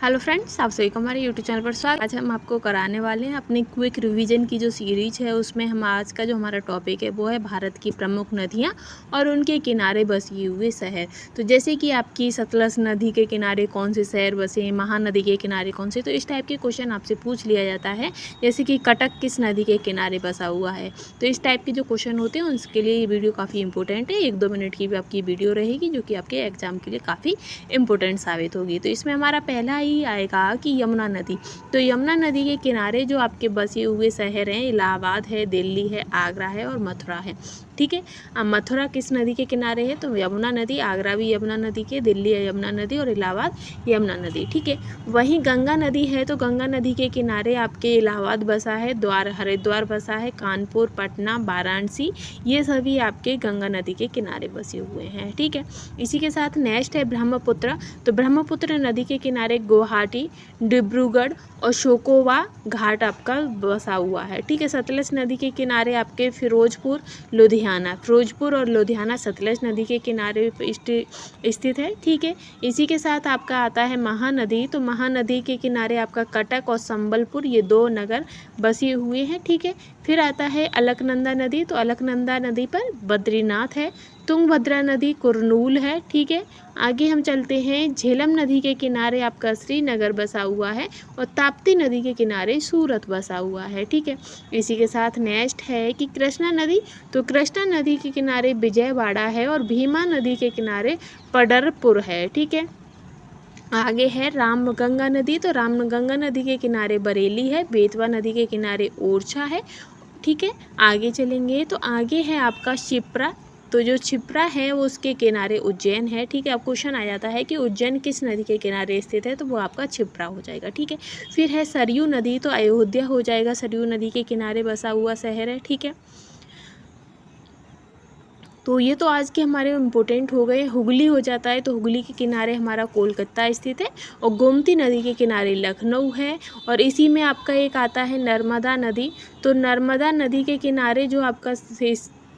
Hello friends, आप सभी को हमारे यूट्यूब चैनल पर स्वागत। आज हम आपको कराने वाले हैं अपनी क्विक रिवीजन की जो सीरीज है, उसमें हम आज का जो हमारा टॉपिक है वो है भारत की प्रमुख नदियां और उनके किनारे बसे हुए शहर। तो जैसे कि आपकी सतलज नदी के किनारे कौन से शहर बसे, महानदी के किनारे कौन से, तो इस टाइप के क्वेश्चन आपसे पूछ लिया जाता है। जैसे कि कटक किस नदी के किनारे बसा हुआ है, तो इस टाइप के जो क्वेश्चन होते हैं उसके लिए ये वीडियो काफ़ी इंपॉर्टेंट है। 1-2 मिनट की भी आपकी वीडियो रहेगी जो कि आपके एग्जाम के लिए काफ़ी इंपॉर्टेंट साबित होगी। तो इसमें हमारा पहला ही आएगा कि यमुना नदी। तो यमुना नदी के किनारे जो आपके बसे हुए शहर हैं, इलाहाबाद है, दिल्ली है, आगरा है और मथुरा है। ठीक है, अब मथुरा किस नदी के किनारे है, तो यमुना नदी, आगरा भी यमुना नदी के, दिल्ली है यमुना नदी और इलाहाबाद यमुना नदी। ठीक है, वहीं गंगा नदी है, तो गंगा नदी के किनारे आपके इलाहाबाद बसा है, हरिद्वार बसा है, कानपुर, पटना, वाराणसी, ये सभी आपके गंगा नदी के किनारे बसे हुए हैं। ठीक है, इसी के साथ नेक्स्ट है ब्रह्मपुत्र। तो ब्रह्मपुत्र नदी के किनारे गुवाहाटी, डिब्रूगढ़ और शोकोवा घाट आपका बसा हुआ है। ठीक है, सतलज नदी के किनारे आपके फिरोजपुर और लुधियाना सतलज नदी के किनारे स्थित है। ठीक है, इसी के साथ आपका आता है महानदी। तो महानदी के किनारे आपका कटक और संबलपुर, ये 2 नगर बसे हुए हैं। ठीक है, फिर आता है अलकनंदा नदी। तो अलकनंदा नदी पर बद्रीनाथ है। तुंगभद्रा नदी कुरनूल है। ठीक है, आगे हम चलते हैं, झेलम नदी के किनारे आपका श्रीनगर बसा हुआ है और ताप्ती नदी के किनारे सूरत बसा हुआ है। ठीक है, इसी के साथ नेक्स्ट है कि कृष्णा नदी। तो कृष्णा नदी के किनारे विजयवाड़ा है और भीमा नदी के किनारे पडरपुर है। ठीक है, आगे है रामगंगा नदी। तो रामगंगा नदी के किनारे बरेली है, बेतवा नदी के किनारे ओरछा है। ठीक है, आगे चलेंगे तो आगे है आपका शिप्रा। तो जो छिप्रा है वो उसके किनारे उज्जैन है। ठीक है, अब क्वेश्चन आ जाता है कि उज्जैन किस नदी के किनारे स्थित है, तो वो आपका छिप्रा हो जाएगा। ठीक है, फिर है सरयू नदी। तो अयोध्या हो जाएगा, सरयू नदी के किनारे बसा हुआ शहर है। ठीक है, तो ये तो आज के हमारे इम्पोर्टेंट हो गए। हुगली हो जाता है, तो हुगली के किनारे हमारा कोलकाता स्थित है और गोमती नदी के किनारे लखनऊ है। और इसी में आपका एक आता है नर्मदा नदी। तो नर्मदा नदी के किनारे जो आपका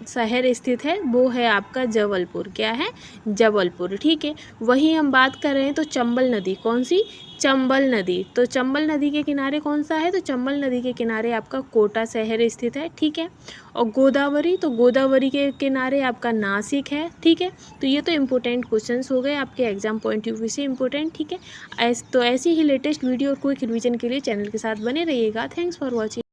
शहर स्थित है वो है आपका जबलपुर। क्या है? जबलपुर। ठीक है, वहीं हम बात कर रहे हैं तो चंबल नदी, कौन सी? चंबल नदी। तो चंबल नदी के किनारे कौन सा है, तो चंबल नदी के किनारे आपका कोटा शहर स्थित है। ठीक है, और गोदावरी, तो गोदावरी के किनारे आपका नासिक है। ठीक है, तो ये तो इम्पोर्टेंट क्वेश्चंस हो गए आपके एग्जाम पॉइंट ऑफ व्यू से इम्पोर्टेंट। ठीक है, तो ऐसी ही लेटेस्ट वीडियो और क्विक रिवीजन के लिए चैनल के साथ बने रहिएगा। Thanks for watching.